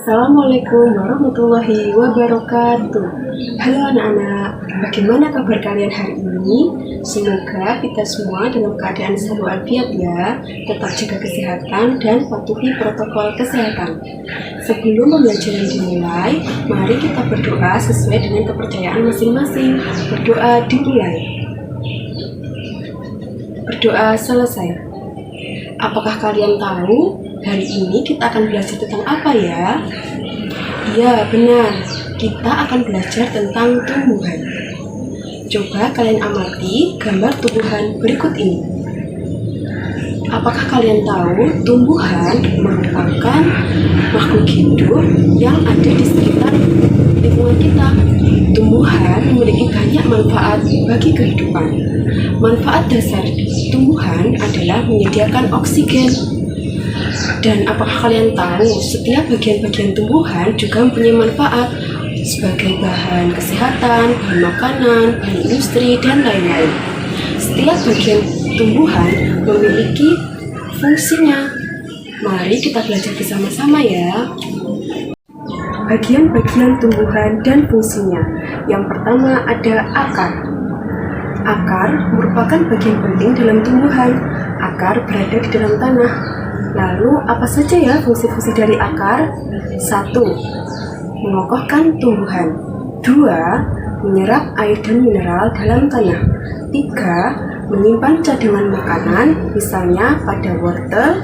Assalamualaikum warahmatullahi wabarakatuh. Halo anak-anak, bagaimana kabar kalian hari ini? Semoga kita semua dalam keadaan sehat walafiat ya. Tetap jaga kesehatan dan patuhi protokol kesehatan. Sebelum pembelajaran dimulai, mari kita berdoa sesuai dengan kepercayaan masing-masing. Berdoa dimulai. Berdoa selesai. Apakah kalian tahu hari ini kita akan belajar tentang apa ya? Iya, benar. Kita akan belajar tentang tumbuhan. Coba kalian amati gambar tumbuhan berikut ini. Apakah kalian tahu tumbuhan merupakan makhluk hidup yang ada di sekitar lingkungan kita? Tumbuhan memiliki banyak manfaat bagi kehidupan. Manfaat dasar tumbuhan adalah menyediakan oksigen. Dan apakah kalian tahu setiap bagian-bagian tumbuhan juga mempunyai manfaat sebagai bahan kesehatan, bahan makanan, bahan industri, dan lain-lain. Setiap bagian tumbuhan memiliki fungsinya. Mari kita belajar bersama-sama ya. Bagian-bagian tumbuhan dan fungsinya. Yang pertama ada akar. Akar merupakan bagian penting dalam tumbuhan. Akar berada di dalam tanah. Lalu, apa saja ya fungsi-fungsi dari akar? 1. Mengokohkan tumbuhan. 2. Menyerap air dan mineral dalam tanah. 3. Menyimpan cadangan makanan, misalnya pada wortel,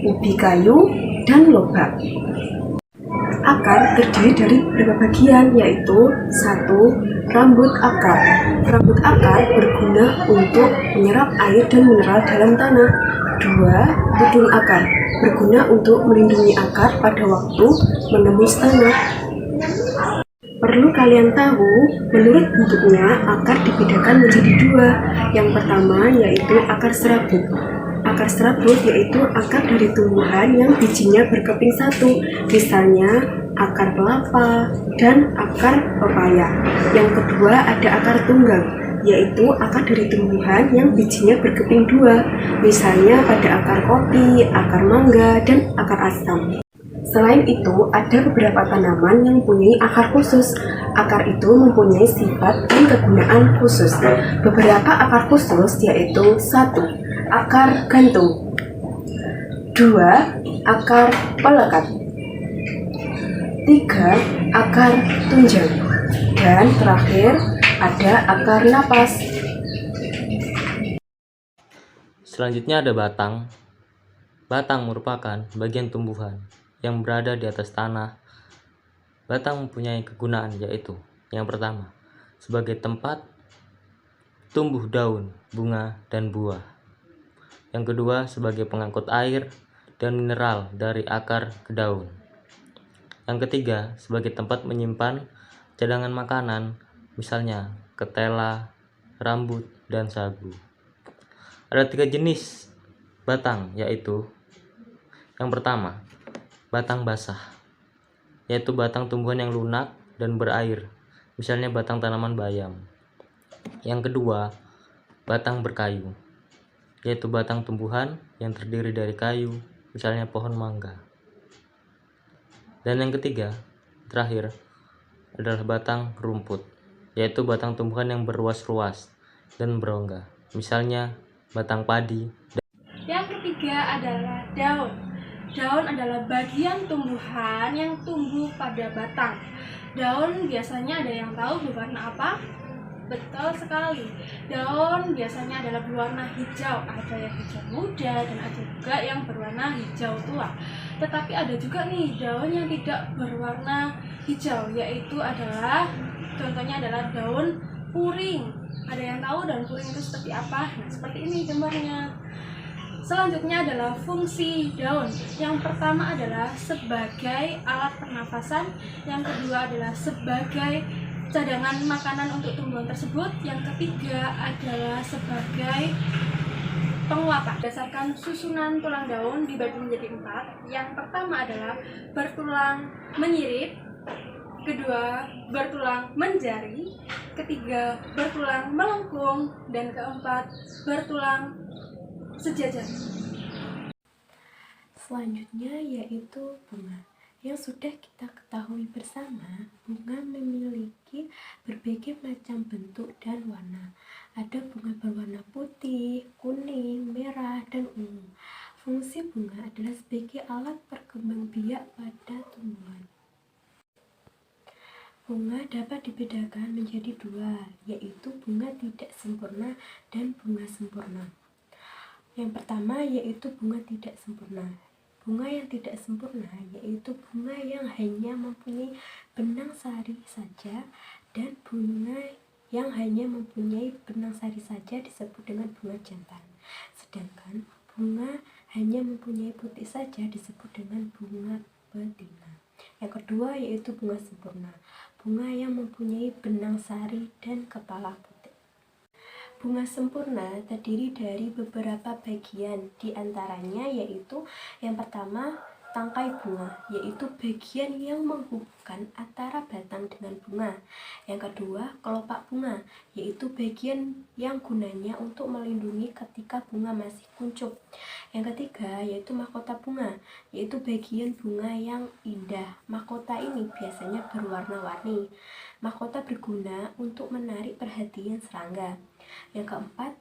ubi kayu, dan lobak. Akar terdiri dari beberapa bagian, yaitu 1. Rambut akar. Rambut akar berguna untuk menyerap air dan mineral dalam tanah. 2. Tudung akar berguna untuk melindungi akar pada waktu menembus tanah. Perlu kalian tahu, menurut bentuknya akar dibedakan menjadi 2. Yang pertama yaitu akar serabut. Akar serabut yaitu akar dari tumbuhan yang bijinya berkeping satu, misalnya akar kelapa dan akar pepaya. Yang kedua ada akar tunggang, yaitu akar dari tumbuhan yang bijinya berkeping 2, misalnya pada akar kopi, akar mangga, dan akar asam. Selain itu, ada beberapa tanaman yang mempunyai akar khusus. Akar itu mempunyai sifat dan kegunaan khusus. Beberapa akar khusus yaitu 1. Akar gantung. 2. Akar pelekat. 3. Akar tunjang. Dan terakhir ada akar napas. Selanjutnya ada batang. Batang merupakan bagian tumbuhan yang berada di atas tanah. Batang mempunyai kegunaan yaitu yang pertama, sebagai tempat tumbuh daun, bunga, dan buah. Yang kedua, sebagai pengangkut air dan mineral dari akar ke daun. Yang ketiga, sebagai tempat menyimpan cadangan makanan, misalnya ketela, rambut, dan sagu. Ada 3 jenis batang, yaitu yang pertama, batang basah, yaitu batang tumbuhan yang lunak dan berair, misalnya batang tanaman bayam. Yang kedua, batang berkayu, yaitu batang tumbuhan yang terdiri dari kayu, misalnya pohon mangga. Dan yang ketiga, terakhir, adalah batang rumput, yaitu batang tumbuhan yang berruas-ruas dan berongga, misalnya batang padi. Yang ketiga adalah daun. Daun adalah bagian tumbuhan yang tumbuh pada batang. Daun biasanya ada yang tahu berwarna apa? Betul sekali. Daun biasanya adalah berwarna hijau. Ada yang hijau muda dan ada juga yang berwarna hijau tua. Tetapi ada juga nih daun yang tidak berwarna hijau, yaitu adalah contohnya adalah daun puring. Ada yang tahu daun puring itu seperti apa? Nah, seperti ini gambarnya. Selanjutnya adalah fungsi daun. Yang pertama adalah sebagai alat pernafasan, yang kedua adalah sebagai cadangan makanan untuk tumbuhan tersebut, yang ketiga adalah sebagai penguapan. Berdasarkan susunan tulang daun dibagi menjadi 4. Yang pertama adalah bertulang menyirip, kedua bertulang menjari, ketiga bertulang melengkung, dan keempat bertulang sejajar. Selanjutnya yaitu bunga. Yang sudah kita ketahui bersama, bunga memiliki berbagai macam bentuk dan warna. Ada bunga berwarna putih, kuning, merah, dan ungu. Fungsi bunga adalah sebagai alat perkembangbiak pada tumbuhan. Bunga dapat dibedakan menjadi dua, yaitu bunga tidak sempurna dan bunga sempurna. Yang pertama yaitu bunga tidak sempurna. Bunga yang tidak sempurna yaitu bunga yang hanya mempunyai benang sari saja, dan bunga yang hanya mempunyai benang sari saja disebut dengan bunga jantan. Sedangkan bunga hanya mempunyai putih saja disebut dengan bunga betina. Yang kedua yaitu bunga sempurna. Bunga yang mempunyai benang sari dan kepala putih. Bunga sempurna terdiri dari beberapa bagian, di antaranya yaitu yang pertama tangkai bunga, yaitu bagian yang menghubungkan antara batang dengan bunga. Yang kedua kelopak bunga, yaitu bagian yang gunanya untuk melindungi ketika bunga masih kuncup. Yang ketiga yaitu mahkota bunga, yaitu bagian bunga yang indah. Mahkota ini biasanya berwarna-warni. Mahkota berguna untuk menarik perhatian serangga. Yang keempat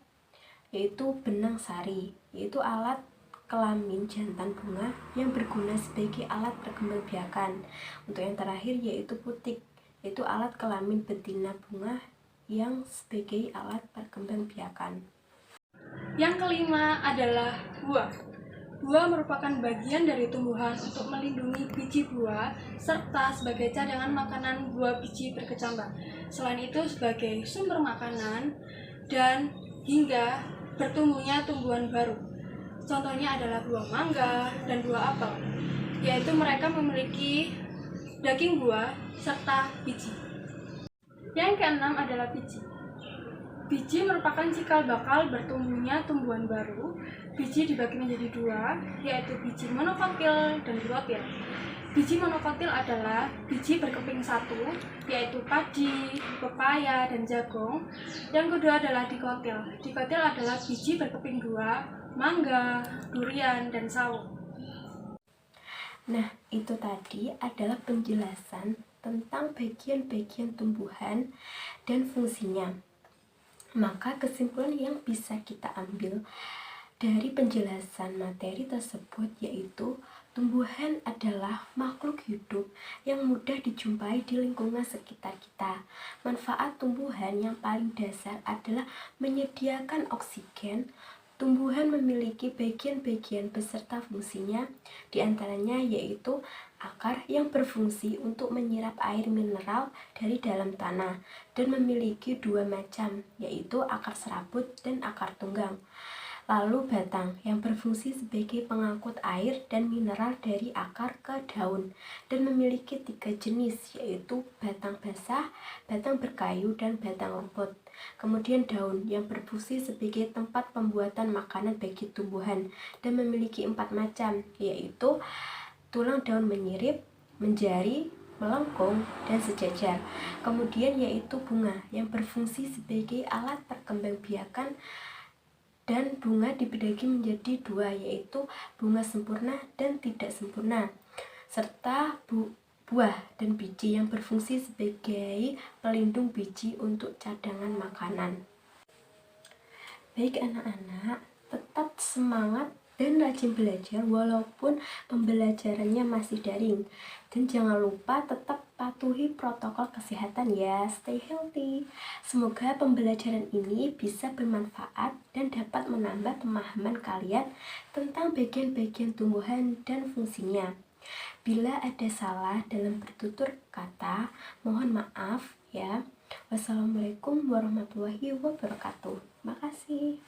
yaitu benang sari, yaitu alat kelamin jantan bunga yang berguna sebagai alat perkembangbiakan. Untuk yang terakhir yaitu putik, yaitu alat kelamin betina bunga yang sebagai alat perkembangbiakan. Yang kelima adalah buah. Buah merupakan bagian dari tumbuhan untuk melindungi biji buah serta sebagai cadangan makanan buah biji berkecambah. Selain itu sebagai sumber makanan dan hingga bertumbuhnya tumbuhan baru. Contohnya adalah buah mangga dan buah apel, yaitu mereka memiliki daging buah serta biji. Yang keenam adalah biji. Biji merupakan cikal bakal bertumbuhnya tumbuhan baru. Biji dibagi menjadi dua, yaitu biji monokotil dan dikotil. Biji monokotil adalah biji berkeping satu, yaitu padi, pepaya, dan jagung. Yang kedua adalah dikotil. Dikotil adalah biji berkeping dua, mangga, durian, dan sawo. Nah, itu tadi adalah penjelasan tentang bagian-bagian tumbuhan dan fungsinya. Maka kesimpulan yang bisa kita ambil dari penjelasan materi tersebut yaitu tumbuhan adalah makhluk hidup yang mudah dijumpai di lingkungan sekitar kita. Manfaat tumbuhan yang paling dasar adalah menyediakan oksigen. Tumbuhan memiliki bagian-bagian beserta fungsinya, di antaranya yaitu akar yang berfungsi untuk menyerap air mineral dari dalam tanah dan memiliki dua macam, yaitu akar serabut dan akar tunggang. Lalu batang yang berfungsi sebagai pengangkut air dan mineral dari akar ke daun dan memiliki tiga jenis, yaitu batang basah, batang berkayu, dan batang rumput. Kemudian daun yang berfungsi sebagai tempat pembuatan makanan bagi tumbuhan dan memiliki 4 macam, yaitu tulang daun menyirip, menjari, melengkung, dan sejajar. Kemudian yaitu bunga yang berfungsi sebagai alat perkembangbiakan, dan bunga dibagi menjadi dua, yaitu bunga sempurna dan tidak sempurna, serta buah dan biji yang berfungsi sebagai pelindung biji untuk cadangan makanan. Baik anak-anak, tetap semangat dan rajin belajar walaupun pembelajarannya masih daring. Dan jangan lupa tetap patuhi protokol kesehatan ya, stay healthy. Semoga pembelajaran ini bisa bermanfaat dan dapat menambah pemahaman kalian tentang bagian-bagian tumbuhan dan fungsinya. Bila ada salah dalam bertutur kata, mohon maaf ya. Wassalamualaikum warahmatullahi wabarakatuh. Makasih.